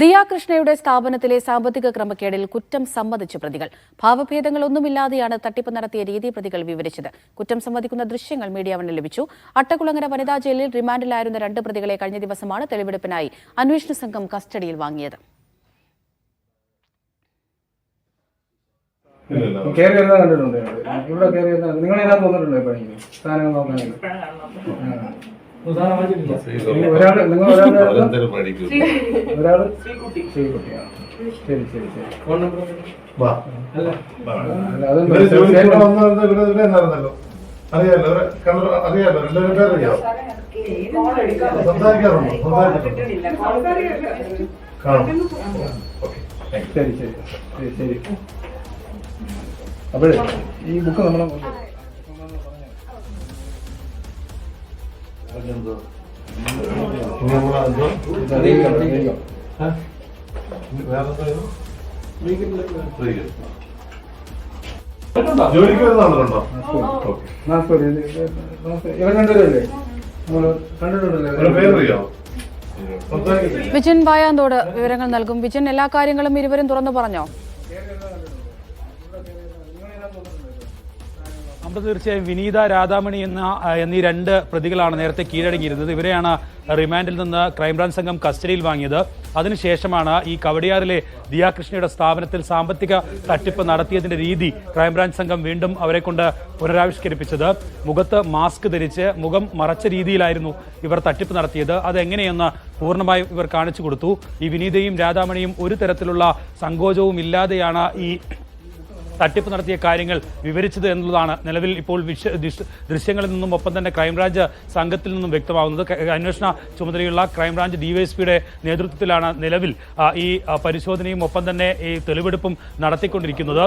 ദിയ കൃഷ്ണയുടെ സ്ഥാപനത്തിലെ സാമ്പത്തിക ക്രമക്കേടിൽ കുറ്റം സമ്മതിച്ചു പ്രതികൾ. ഭാവഭേദങ്ങളൊന്നുമില്ലാതെയാണ് തട്ടിപ്പ് നടത്തിയ രീതി പ്രതികൾ വിവരിച്ചത്. കുറ്റം സമ്മതിക്കുന്ന ദൃശ്യങ്ങൾ മീഡിയ വണ്ണിന് ലഭിച്ചു. അട്ടക്കുളങ്ങര വനിതാ ജയിലിൽ റിമാൻഡിലായിരുന്ന 2 പ്രതികളെ കഴിഞ്ഞ ദിവസമാണ് തെളിവെടുപ്പിനായി അന്വേഷണ സംഘം കസ്റ്റഡിയിൽ വാങ്ങിയത്. അപ്പോഴേ ഈ ബുക്ക് നമ്മളെ ജോലിക്ക് വരുന്നുണ്ടോ? ഇവർ രണ്ടുപേരല്ലേ കണ്ടിട്ടുണ്ടല്ലോ. വിജയൻ വായാന്തോട് വിവരങ്ങൾ നൽകും. വിജയൻ, എല്ലാ കാര്യങ്ങളും ഇരുവരും തുറന്നു പറഞ്ഞോ? തീർച്ചയായും വിനീത, രാധാമണി എന്നീ 2 പ്രതികളാണ് നേരത്തെ കീഴടങ്ങിയിരുന്നത്. ഇവരെയാണ് റിമാൻഡിൽ നിന്ന് ക്രൈംബ്രാഞ്ച് സംഘം കസ്റ്റഡിയിൽ വാങ്ങിയത്. അതിനുശേഷമാണ് ഈ കവടിയാറിലെ ദിയ കൃഷ്ണയുടെ സ്ഥാപനത്തിൽ സാമ്പത്തിക തട്ടിപ്പ് നടത്തിയതിന്റെ രീതി ക്രൈംബ്രാഞ്ച് സംഘം വീണ്ടും അവരെ കൊണ്ട് പുനരാവിഷ്കരിപ്പിച്ചത്. മുഖത്ത് മാസ്ക് ധരിച്ച് മുഖം മറച്ച രീതിയിലായിരുന്നു ഇവർ തട്ടിപ്പ് നടത്തിയത്. അതെങ്ങനെയെന്ന് പൂർണ്ണമായും ഇവർ കാണിച്ചു കൊടുത്തു. ഈ വിനീതയും രാധാമണിയും ഒരു തരത്തിലുള്ള സങ്കോചവും ഇല്ലാതെയാണ് ഈ തട്ടിപ്പ് നടത്തിയ കാര്യങ്ങൾ വിവരിച്ചത് എന്നുള്ളതാണ് നിലവിൽ ഇപ്പോൾ ദൃശ്യങ്ങളിൽ നിന്നും ഒപ്പം തന്നെ ക്രൈംബ്രാഞ്ച് സംഘത്തിൽ നിന്നും വ്യക്തമാകുന്നത്. അന്വേഷണ ചുമതലയുള്ള ക്രൈംബ്രാഞ്ച് ഡിവൈഎസ്പിയുടെ നേതൃത്വത്തിലാണ് നിലവിൽ ഈ പരിശോധനയും ഒപ്പം തന്നെ ഈ തെളിവെടുപ്പും നടത്തിക്കൊണ്ടിരിക്കുന്നത്.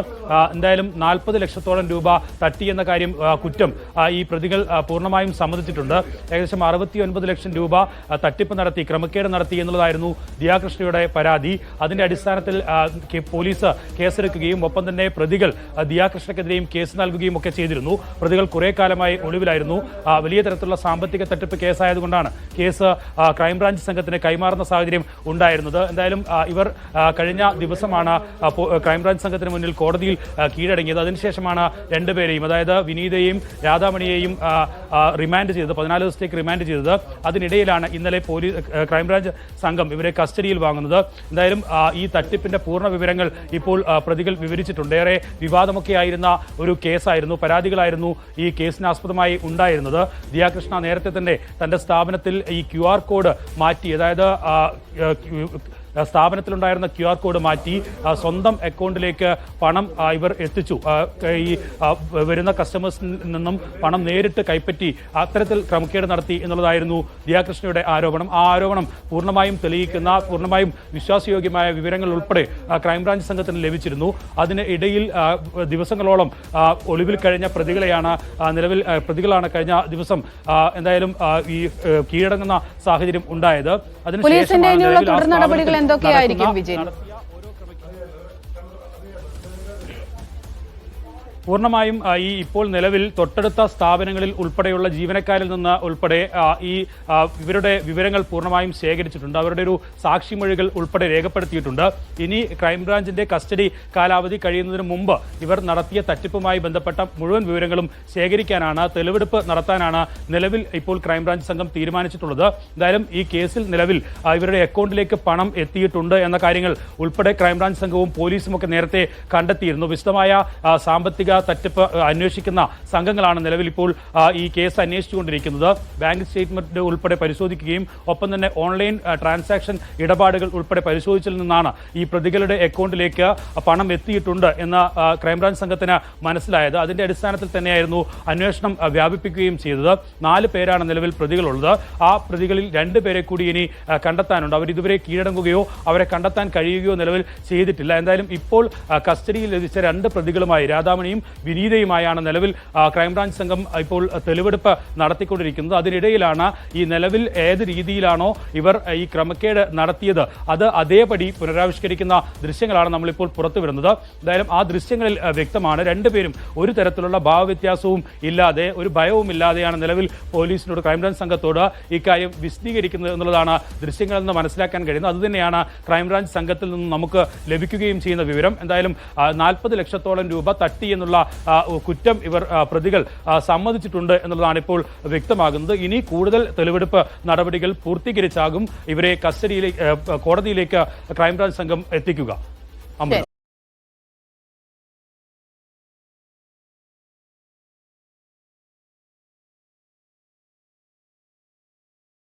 എന്തായാലും 40 ലക്ഷത്തോളം രൂപ തട്ടിയെന്ന കാര്യം കുറ്റം ഈ പ്രതികൾ പൂർണ്ണമായും സമ്മതിച്ചിട്ടുണ്ട്. ഏകദേശം 69 ലക്ഷം രൂപ തട്ടിപ്പ് നടത്തി, ക്രമക്കേട് നടത്തി എന്നുള്ളതായിരുന്നു ദിയ കൃഷ്ണയുടെ പരാതി. അതിന്റെ അടിസ്ഥാനത്തിൽ പോലീസ് കേസെടുക്കുകയും ഒപ്പം തന്നെ പ്രതികൾ ദിയ കൃഷ്ണക്കെതിരെയും കേസ് നൽകുകയും ഒക്കെ ചെയ്തിരുന്നു. പ്രതികൾ കുറെ കാലമായി ഒളിവിലായിരുന്നു. വലിയ തരത്തിലുള്ള സാമ്പത്തിക തട്ടിപ്പ് കേസായതുകൊണ്ടാണ് കേസ് ക്രൈംബ്രാഞ്ച് സംഘത്തിന് കൈമാറുന്ന സാഹചര്യം ഉണ്ടായിരുന്നത്. എന്തായാലും ഇവർ കഴിഞ്ഞ ദിവസമാണ് ക്രൈംബ്രാഞ്ച് സംഘത്തിന് മുന്നിൽ കോടതിയിൽ കീഴടങ്ങിയത്. അതിനുശേഷമാണ് 2 പേരെയും, അതായത് വിനീതയെയും രാധാമണിയെയും റിമാൻഡ് ചെയ്തത്, 14 ദിവസത്തേക്ക് റിമാൻഡ് ചെയ്തത്. അതിനിടയിലാണ് ഇന്നലെ ക്രൈംബ്രാഞ്ച് സംഘം ഇവരെ കസ്റ്റഡിയിൽ വാങ്ങുന്നത്. എന്തായാലും ഈ തട്ടിപ്പിന്റെ പൂർണ്ണ വിവരങ്ങൾ ഇപ്പോൾ പ്രതികൾ വിവരിച്ചിട്ടുണ്ട്. ഏറെ വിവാദമൊക്കെ ആയിരുന്ന ഒരു കേസായിരുന്നു, പരാതികളായിരുന്നു ഈ കേസിനാസ്പദമായി ഉണ്ടായിരുന്നത്. ദിയ കൃഷ്ണ നേരത്തെ തന്നെ തന്റെ സ്ഥാപനത്തിൽ ഈ QR കോഡ് മാറ്റി, അതായത് സ്ഥാപനത്തിലുണ്ടായിരുന്ന QR കോഡ് മാറ്റി സ്വന്തം അക്കൗണ്ടിലേക്ക് പണം ഇവർ എത്തിച്ചു. ഈ വരുന്ന കസ്റ്റമേഴ്സിൽ നിന്നും പണം നേരിട്ട് കൈപ്പറ്റി അത്തരത്തിൽ ക്രമക്കേട് നടത്തി എന്നുള്ളതായിരുന്നു ദിയ കൃഷ്ണയുടെ ആരോപണം. ആ ആരോപണം പൂർണ്ണമായും തെളിയിക്കുന്ന, പൂർണ്ണമായും വിശ്വാസയോഗ്യമായ വിവരങ്ങൾ ഉൾപ്പെടെ ക്രൈംബ്രാഞ്ച് സംഘത്തിന് ലഭിച്ചിരുന്നു. അതിന് ഇടയിൽ ദിവസങ്ങളോളം ഒളിവിൽ കഴിഞ്ഞ പ്രതികളാണ് കഴിഞ്ഞ ദിവസം എന്തായാലും ഈ കീഴടങ്ങുന്ന സാഹചര്യം ഉണ്ടായത്. അതിനുശേഷം എന്തൊക്കെയായിരിക്കും വിജയൻ? പൂർണ്ണമായും ഈ ഇപ്പോൾ നിലവിൽ തൊട്ടടുത്ത സ്ഥാപനങ്ങളിൽ ഉൾപ്പെടെയുള്ള ജീവനക്കാരിൽ നിന്ന് ഉൾപ്പെടെ ഇവരുടെ വിവരങ്ങൾ പൂർണ്ണമായും ശേഖരിച്ചിട്ടുണ്ട്. അവരുടെ ഒരു സാക്ഷിമൊഴികൾ ഉൾപ്പെടെ രേഖപ്പെടുത്തിയിട്ടുണ്ട്. ഇനി ക്രൈംബ്രാഞ്ചിന്റെ കസ്റ്റഡി കാലാവധി കഴിയുന്നതിന് മുമ്പ് ഇവർ നടത്തിയ തട്ടിപ്പുമായി ബന്ധപ്പെട്ട മുഴുവൻ വിവരങ്ങളും ശേഖരിക്കാനാണ്, തെളിവെടുപ്പ് നടത്താനാണ് നിലവിൽ ഇപ്പോൾ ക്രൈംബ്രാഞ്ച് സംഘം തീരുമാനിച്ചിട്ടുള്ളത്. എന്തായാലും ഈ കേസിൽ നിലവിൽ ഇവരുടെ അക്കൗണ്ടിലേക്ക് പണം എത്തിയിട്ടുണ്ട് എന്ന കാര്യങ്ങൾ ഉൾപ്പെടെ ക്രൈംബ്രാഞ്ച് സംഘവും പോലീസും ഒക്കെ നേരത്തെ കണ്ടെത്തിയിരുന്നു. വിശദമായ സാമ്പത്തിക തട്ടിപ്പ് അന്വേഷിക്കുന്ന സംഘങ്ങളാണ് നിലവിൽ ഇപ്പോൾ ഈ കേസ് അന്വേഷിച്ചുകൊണ്ടിരിക്കുന്നത്. ബാങ്ക് സ്റ്റേറ്റ്മെന്റ് ഉൾപ്പെടെ പരിശോധിക്കുകയും ഒപ്പം തന്നെ ഓൺലൈൻ ട്രാൻസാക്ഷൻ ഇടപാടുകൾ ഉൾപ്പെടെ പരിശോധിച്ചതിൽ നിന്നാണ് ഈ പ്രതികളുടെ അക്കൗണ്ടിലേക്ക് പണം എത്തിയിട്ടുണ്ട് എന്ന് ക്രൈംബ്രാഞ്ച് സംഘത്തിന് മനസ്സിലായത്. അതിന്റെ അടിസ്ഥാനത്തിൽ തന്നെയായിരുന്നു അന്വേഷണം വ്യാപിപ്പിക്കുകയും ചെയ്തത്. 4 പേരാണ് നിലവിൽ പ്രതികളുള്ളത്. ആ പ്രതികളിൽ 2 പേരെ കൂടി ഇനി കണ്ടെത്താനുണ്ട്. അവർ ഇതുവരെ കീഴടങ്ങുകയോ അവരെ കണ്ടെത്താൻ കഴിയുകയോ നിലവിൽ ചെയ്തിട്ടില്ല. എന്തായാലും ഇപ്പോൾ കസ്റ്റഡിയിൽ ലഭിച്ച 2 പ്രതികളുമായി, രാധാമണിയും രാധാമണിയും വിനീതയുമായാണ് നിലവിൽ ക്രൈംബ്രാഞ്ച് സംഘം ഇപ്പോൾ തെളിവെടുപ്പ് നടത്തിക്കൊണ്ടിരിക്കുന്നത്. അതിനിടയിലാണ് ഈ നിലവിൽ ഏത് രീതിയിലാണോ ഇവർ ഈ ക്രമക്കേട് നടത്തിയത് അത് അതേപടി പുനരാവിഷ്കരിക്കുന്ന ദൃശ്യങ്ങളാണ് നമ്മളിപ്പോൾ പുറത്തുവിടുന്നത്. എന്തായാലും ആ ദൃശ്യങ്ങളിൽ വ്യക്തമാണ് രണ്ടുപേരും ഒരു തരത്തിലുള്ള ഭാവവ്യത്യാസവും ഇല്ലാതെ ഒരു ഭയവും ഇല്ലാതെയാണ് നിലവിൽ പോലീസിനോട് ക്രൈംബ്രാഞ്ച് സംഘത്തോട് ഇക്കാര്യം വിശദീകരിക്കുന്നത് എന്നുള്ളതാണ് ദൃശ്യങ്ങളിൽ നിന്ന് മനസ്സിലാക്കാൻ കഴിയുന്നത്. അതുതന്നെയാണ് ക്രൈംബ്രാഞ്ച് സംഘത്തിൽ നിന്ന് നമുക്ക് ലഭിക്കുകയും ചെയ്യുന്ന വിവരം. എന്തായാലും 40 ലക്ഷത്തോളം രൂപ തട്ടി എന്നുള്ള കുറ്റം ഇവർ പ്രതികൾ സമ്മതിച്ചിട്ടുണ്ട് എന്നുള്ളതാണ് ഇപ്പോൾ വ്യക്തമാകുന്നത്. ഇനി കൂടുതൽ തെളിവെടുപ്പ് നടപടികൾ പൂർത്തീകരിച്ചാകും ഇവരെ കോടതിയിലേക്ക് ക്രൈംബ്രാഞ്ച് സംഘം എത്തിക്കുക.